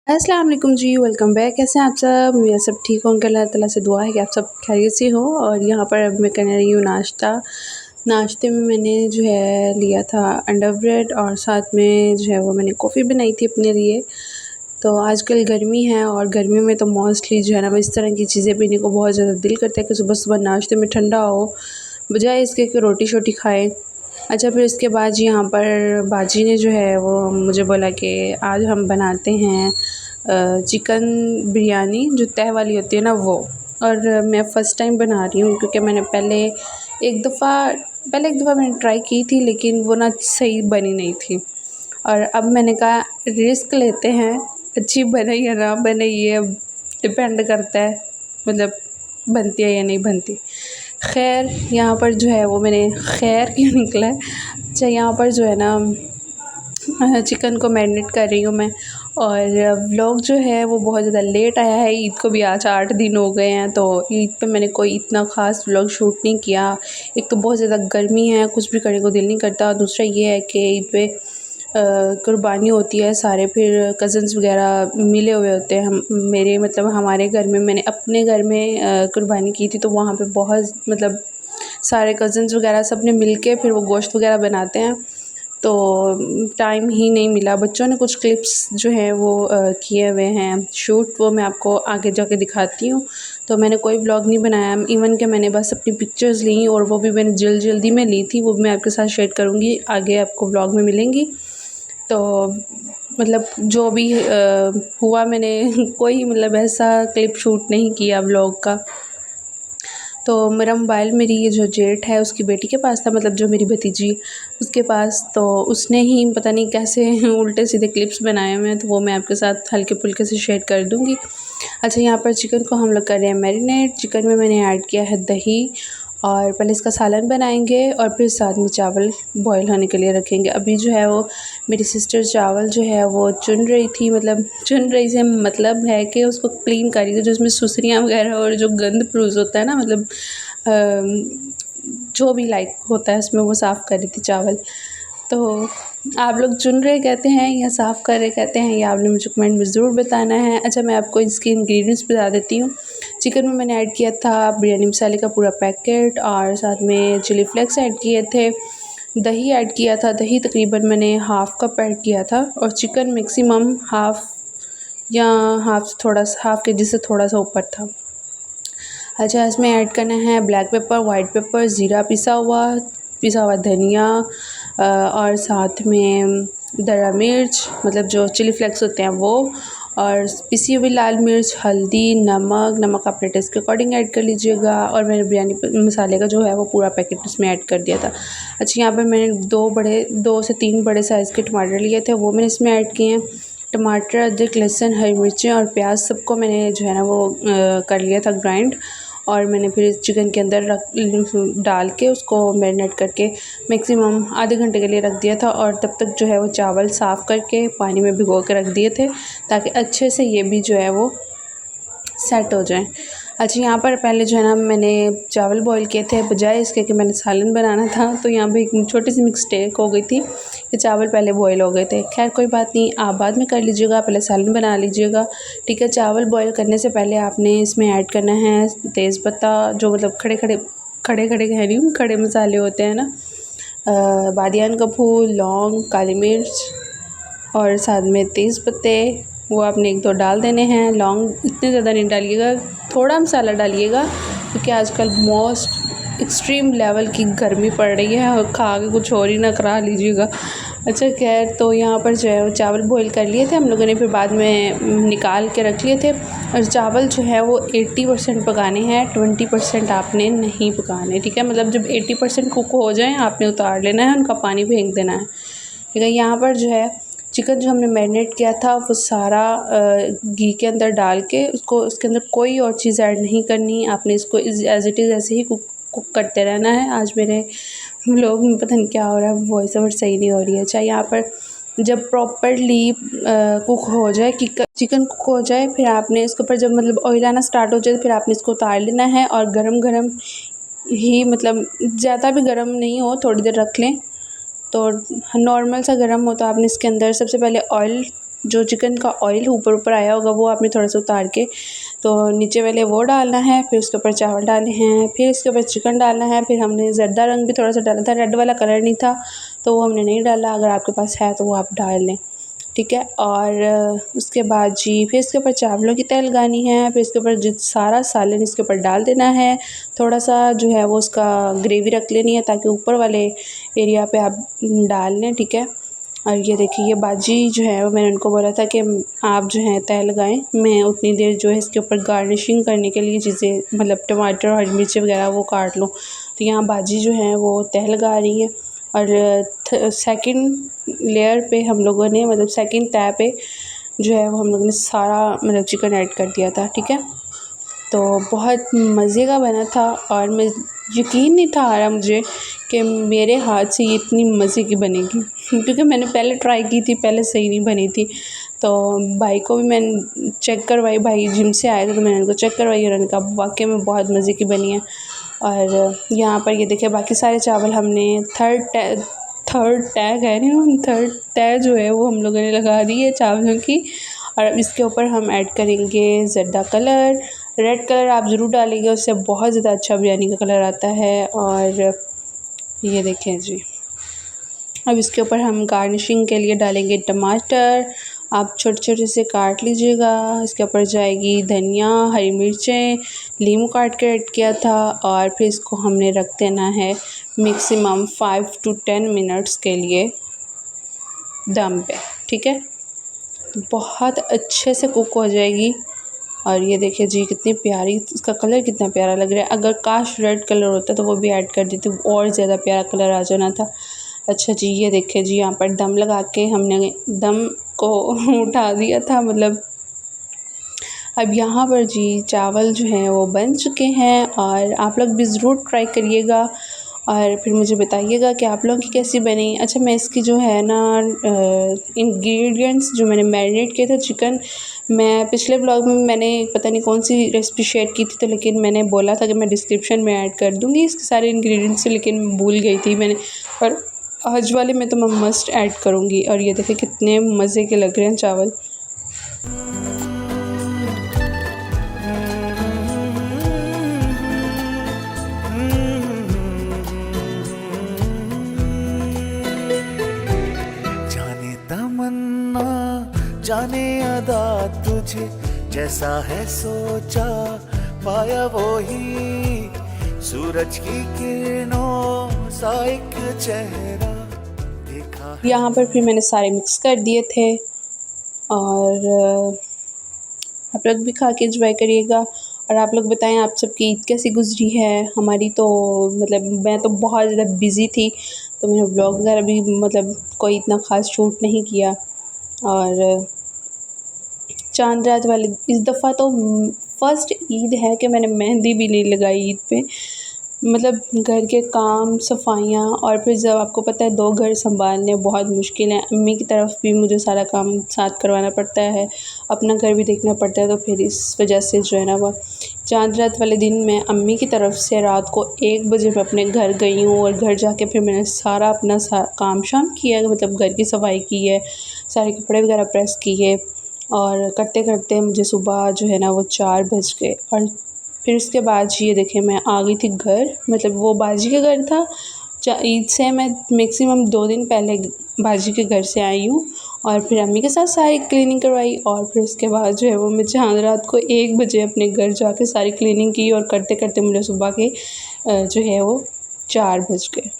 अस्सलाम वालेकुम जी, welcome back. कैसे हैं आप सब? मेरा सब ठीक होंगे, अल्लाह ताला से दुआ है कि आप सब खैरियत से हो। और यहाँ पर अब मैं करने रही हूँ नाश्ता। नाश्ते में मैंने जो है लिया था अंडा ब्रेड और साथ में जो है वो मैंने कॉफ़ी बनाई थी अपने लिए। तो आजकल गर्मी है और गर्मी में तो मोस्टली जो है ना वो इस तरह की चीज़ें पीने को बहुत ज़्यादा दिल करता है कि सुबह-सुबह नाश्ते में ठंडा हो, बजाय इसके कि रोटी-शोटी खाएँ। अच्छा, फिर इसके बाद जी यहाँ पर बाजी ने जो है वो मुझे बोला कि आज हम बनाते हैं चिकन बिरयानी जो तह वाली होती है ना वो। और मैं फ़र्स्ट टाइम बना रही हूँ क्योंकि मैंने एक दफ़ा मैंने ट्राई की थी, लेकिन वो ना सही बनी नहीं थी। और अब मैंने कहा रिस्क लेते हैं, अच्छी बने या ना बने ये अब डिपेंड करता है, मतलब बनती है या नहीं बनती। खैर यहाँ पर जो है वो मैंने खैर क्यों निकला है। अच्छा, यहाँ पर जो है ना चिकन को मैरिनेट कर रही हूँ मैं। और व्लॉग जो है वो बहुत ज़्यादा लेट आया है। ईद को भी आज 8 दिन हो गए हैं, तो ईद पे मैंने कोई इतना ख़ास व्लॉग शूट नहीं किया। एक तो बहुत ज़्यादा गर्मी है, कुछ भी करने को दिल नहीं करता। दूसरा ये है कि ईद पे कुर्बानी होती है, सारे फिर कज़न्स वगैरह मिले हुए होते हैं। हम मेरे मतलब हमारे घर में, मैंने अपने घर में कुर्बानी की थी, तो वहाँ पे बहुत मतलब सारे कज़न्स वगैरह सब ने मिल के फिर वो गोश्त वगैरह बनाते हैं। तो टाइम ही नहीं मिला। बच्चों ने कुछ क्लिप्स जो हैं वो किए हुए हैं शूट, वो मैं आपको आगे जाके दिखाती हूँ। तो मैंने कोई व्लॉग नहीं बनाया, इवन कि मैंने बस अपनी पिक्चर्स ली और वो भी मैंने जल्दी में ली थी, वो मैं आपके साथ शेयर करूँगी, आगे आपको व्लॉग में मिलेंगी। तो मतलब जो भी हुआ, मैंने कोई मतलब ऐसा क्लिप शूट नहीं किया व्लॉग का। तो मेरा मोबाइल मेरी ये जो जेठ है उसकी बेटी के पास था, मतलब जो मेरी भतीजी उसके पास। तो उसने ही पता नहीं कैसे उल्टे सीधे क्लिप्स बनाए हुए हैं, तो वो मैं आपके साथ हल्के-फुल्के से शेयर कर दूँगी। अच्छा, यहाँ पर चिकन को हम लोग कर रहे हैं मैरिनेट। चिकन में मैंने ऐड किया है दही, और पहले इसका सालन बनाएंगे और फिर साथ में चावल बॉईल होने के लिए रखेंगे। अभी जो है वो मेरी सिस्टर चावल जो है वो चुन रही थी, मतलब चुन रही से मतलब है कि उसको क्लीन कर रही थी, जो उसमें सुसरियाँ वगैरह और जो गंद प्रूज होता है ना, मतलब जो भी लाइक होता है उसमें, वो साफ़ कर रही थी चावल। तो आप लोग चुन रहे कहते हैं या साफ़ कर रहे कहते हैं, ये आपने मुझे कमेंट में ज़रूर बताना है। अच्छा, मैं आपको इसके इंग्रेडिएंट्स बता देती हूँ। चिकन में मैंने ऐड किया था बिरयानी मसाले का पूरा पैकेट, और साथ में चिली फ्लेक्स ऐड किए थे। दही ऐड किया था, दही तकरीबन मैंने हाफ़ कप ऐड किया था। और चिकन मैक्सिमम हाफ़ या हाफ़ केजी से थोड़ा सा ऊपर था। अच्छा, इसमें ऐड करना है ब्लैक पेपर, वाइट पेपर, ज़ीरा पिसा हुआ धनिया, और साथ में दरा मिर्च, मतलब जो चिली फ्लेक्स होते हैं वो, और पिसी हुई लाल मिर्च, हल्दी, नमक अपने टेस्ट के अकॉर्डिंग ऐड कर लीजिएगा। और मैंने बिरयानी मसाले का जो है वो पूरा पैकेट उसमें ऐड कर दिया था। अच्छा, यहाँ पर मैंने 2 से 3 बड़े साइज़ के टमाटर लिए थे, वो मैंने इसमें ऐड किए हैं। टमाटर, अदरक, लहसुन, हरी मिर्चें और प्याज सबको मैंने जो है ना वो कर लिया था ग्राइंड। और मैंने फिर चिकन के अंदर डाल के उसको मैरिनेट करके मैक्सिमम आधे घंटे के लिए रख दिया था। और तब तक जो है वो चावल साफ़ करके पानी में भिगो के रख दिए थे, ताकि अच्छे से ये भी जो है वो सेट हो जाए। अच्छा, यहाँ पर पहले जो है ना मैंने चावल बॉईल किए थे, बजाय इसके कि मैंने सालन बनाना था, तो यहाँ पे एक छोटी सी मिस्टेक हो गई थी कि चावल पहले बॉईल हो गए थे। खैर कोई बात नहीं, आप बाद में कर लीजिएगा, पहले सालन बना लीजिएगा, ठीक है। चावल बॉईल करने से पहले आपने इसमें ऐड करना है तेज़पत्ता, जो मतलब खड़े खड़े कह रही हूँ, खड़े मसाले होते हैं ना, बादियान का फूल, लौंग, काली मिर्च और साथ में तेज़ पत्ते, वो आपने 1-2 डाल देने हैं। लौंग इतने ज़्यादा नहीं डालिएगा, थोड़ा मसाला डालिएगा, क्योंकि आजकल मोस्ट एक्सट्रीम लेवल की गर्मी पड़ रही है, और खा के कुछ और ही ना करा लीजिएगा। अच्छा, खैर तो यहाँ पर जो है वो चावल बॉईल कर लिए थे हम लोगों ने, फिर बाद में निकाल के रख लिए थे। और चावल जो है वो 80% पकाने हैं, 20% आपने नहीं पकाने, ठीक है। मतलब जब 80% कुक हो जाएँ आपने उतार लेना है, उनका पानी फेंक देना है, ठीक है। यहाँ पर जो है चिकन जो हमने मैरिनेट किया था वो सारा घी के अंदर डाल के उसको, उसके अंदर कोई और चीज़ ऐड नहीं करनी, आपने इसको एज़ इट इज़ ऐसे ही कुक करते रहना है। आज मेरे व्लॉग में पता नहीं क्या हो रहा है, वॉइस ओवर सही नहीं हो रही है। अच्छा, यहाँ पर जब प्रॉपरली कुक हो जाए, चिकन कुक हो जाए, फिर आपने इसके ऊपर जब मतलब ऑयल आना स्टार्ट हो जाए, फिर आपने इसको उतार लेना है। और गरम ही, मतलब ज़्यादा भी गरम नहीं हो, थोड़ी देर रख लें। तो नॉर्मल सा गरम हो तो आपने इसके अंदर सबसे पहले ऑयल जो चिकन का ऑयल ऊपर ऊपर आया होगा वो आपने थोड़ा सा उतार के तो नीचे वाले वो डालना है, फिर उसके ऊपर चावल डालने हैं, फिर इसके ऊपर चिकन डालना है। फिर हमने ज़र्दा रंग भी थोड़ा सा डाला था, रेड वाला कलर नहीं था तो वो हमने नहीं डाला, अगर आपके पास है तो वो आप डाल लें, ठीक है। और उसके बाद जी फिर इसके ऊपर चावलों की तह लगानी है, फिर इसके ऊपर सारा सालन इसके ऊपर डाल देना है। थोड़ा सा जो है वो उसका ग्रेवी रख लेनी है ताकि ऊपर वाले एरिया पे आप डाल लें, ठीक है। और ये देखिए ये बाजी जो है वो मैंने उनको बोला था कि आप जो है तह लगाएं, मैं उतनी देर जो है इसके ऊपर गार्निशिंग करने के लिए चीज़ें मतलब टमाटर हरी मिर्ची वगैरह वो काट लूँ। तो यहाँ बाजी जो है वो तह लगा रही है। और सेकंड लेयर पे हम लोगों ने मतलब सेकंड तह पे जो है वो हम लोगों ने सारा मतलब चिकन ऐड कर दिया था, ठीक है। तो बहुत मज़े का बना था और मैं यकीन नहीं था आ रहा मुझे कि मेरे हाथ से ये इतनी मज़े की बनेगी क्योंकि मैंने पहले ट्राई की थी, पहले सही नहीं बनी थी। तो भाई को भी मैंने चेक करवाई, भाई जिम से आए थे तो मैंने उनको चेक करवाई और उन्होंने कहा वाकई में बहुत मज़े की बनी है। और यहाँ पर ये देखिए बाकी सारे चावल हमने थर्ड तह कह रही हूँ, थर्ड तह जो है वो हम लोगों ने लगा दी है चावलों की। और अब इसके ऊपर हम ऐड करेंगे ज़र्दा कलर, रेड कलर आप ज़रूर डालेंगे, उससे बहुत ज़्यादा अच्छा बिरयानी का कलर आता है। और ये देखें जी, अब इसके ऊपर हम गार्निशिंग के लिए डालेंगे टमाटर, आप छोटे छोटे से काट लीजिएगा। इसके ऊपर जाएगी धनिया, हरी मिर्चें, नींबू काट के ऐड किया था। और फिर इसको हमने रख देना है मैक्सिमम 5 to 10 मिनट्स के लिए दम पे, ठीक है। बहुत अच्छे से कुक हो जाएगी। और ये देखिए जी कितनी प्यारी, इसका कलर कितना प्यारा लग रहा है। अगर काश रेड कलर होता तो वो भी ऐड कर देते, और ज़्यादा प्यारा कलर आ जाना था। अच्छा जी ये देखिए जी यहाँ पर दम लगा के हमने दम को उठा दिया था मतलब। अब यहाँ पर जी चावल जो हैं वो बन चुके हैं और आप लोग भी ज़रूर ट्राई करिएगा और फिर मुझे बताइएगा कि आप लोगों की कैसी बनी। अच्छा मैं इसकी जो है ना इंग्रेडिएंट्स जो मैंने मैरिनेट किए थे चिकन, मैं पिछले ब्लॉग में मैंने पता नहीं कौन सी रेसिपी शेयर की थी तो लेकिन मैंने बोला था कि मैं डिस्क्रिप्शन में ऐड कर दूँगी इसके सारे इंग्रेडिएंट्स, लेकिन भूल गई थी मैंने। और आज वाले में तो मैं मस्ट ऐड करूँगी। और ये देखिए कितने मज़े के लग रहे हैं चावल। जाने अदा तुझे जैसा है सोचा पाया वो ही सूरज की किरणों सा एक चेहरा देखा। यहाँ पर फिर मैंने सारे मिक्स कर दिए थे और आप लोग भी खा के एंजॉय करिएगा। और आप लोग बताएं आप सबकी ईद कैसी गुजरी है। हमारी तो मतलब मैं तो बहुत ज़्यादा बिज़ी थी तो मैंने व्लॉग वगैरह भी मतलब कोई इतना ख़ास शूट नहीं किया। और चांद रात वाले इस दफ़ा तो फ़र्स्ट ईद है कि मैंने मेहंदी भी नहीं लगाई ईद पे, मतलब घर के काम सफाइयाँ और फिर जब आपको पता है 2 घर संभालने बहुत मुश्किल है। अम्मी की तरफ भी मुझे सारा काम साथ करवाना पड़ता है, अपना घर भी देखना पड़ता है, तो फिर इस वजह से जो है ना वो चांद रात वाले दिन मैं अम्मी की तरफ से रात को 1 बजे मैं अपने घर गई हूँ और घर जाके फिर मैंने सारा अपना काम शाम किया, मतलब घर की सफाई की है, सारे कपड़े वगैरह प्रेस किए और करते करते मुझे सुबह जो है ना वो 4 बज गए। और फिर उसके बाद ये देखें मैं आ गई थी घर, मतलब वो बाजी का घर था। ईद से मैं मैक्सिमम 2 दिन पहले बाजी के घर से आई हूँ और फिर अम्मी के साथ सारी क्लीनिंग करवाई और फिर उसके बाद जो है वो मैं चांद रात को 1 बजे अपने घर जाके सारी क्लीनिंग की और करते करते मुझे सुबह के जो है वो 4 बज गए।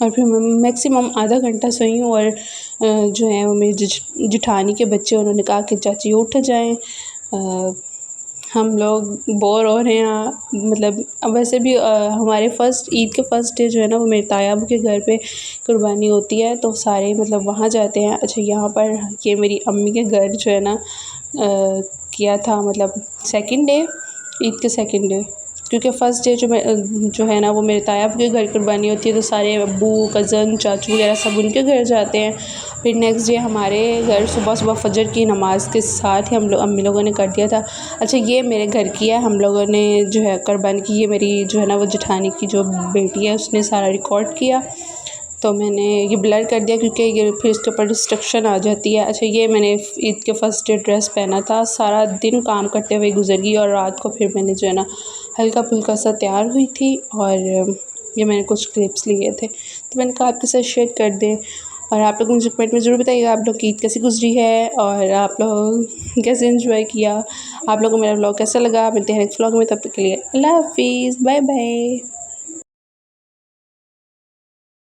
और फिर मैं मैक्सिमम आधा घंटा सोई हूँ और जो है वो मेरी जिठानी के बच्चे उन्होंने कहा कि चाची उठ जाएं, हम लोग बोर हो रहे हैं। मतलब अब वैसे भी हमारे ईद के फर्स्ट डे जो है ना वो मेरे तायाब के घर पे कुर्बानी होती है तो सारे मतलब वहाँ जाते हैं। अच्छा यहाँ पर ये मेरी अम्मी के घर जो है ना किया था, मतलब सेकंड डे, ईद के सेकंड डे, क्योंकि फ़र्स्ट डे जो है ना वो मेरे तायाब के घर कुर्बानी होती है तो सारे अब्बू कज़न चाचू वगैरह सब उनके घर जाते हैं। फिर नेक्स्ट डे हमारे घर सुबह सुबह फजर की नमाज़ के साथ ही अम्मी लोगों ने कर दिया था। अच्छा ये मेरे घर की है, हम लोगों ने जो है कुर्बानी की, ये मेरी जो है ना वो जेठानी की जो बेटी है उसने सारा रिकॉर्ड किया। तो मैंने ये ब्लर कर दिया क्योंकि ये फिर इसके ऊपर डिस्ट्रक्शन आ जाती है। अच्छा, ये मैंने ईद के फर्स्ट डे ड्रेस पहना था, सारा दिन काम करते हुए गुजर गई और रात को फिर मैंने जो है ना हल्का फुल्का सा तैयार हुई थी और ये मैंने कुछ क्लिप्स लिए थे तो मैंने कहा आपके साथ शेयर कर दें। और आप लोग मुझे कमेंट में ज़रूर बताइएगा आप लोग की ईद कैसी गुजरी है और आप लोग कैसे एंजॉय किया, आप लोगों को मेरा व्लॉग कैसा लगा। मिलते हैं नेक्स्ट व्लॉग में, तब तक के लिए अल्लाह हाफिज़, बाय बाय।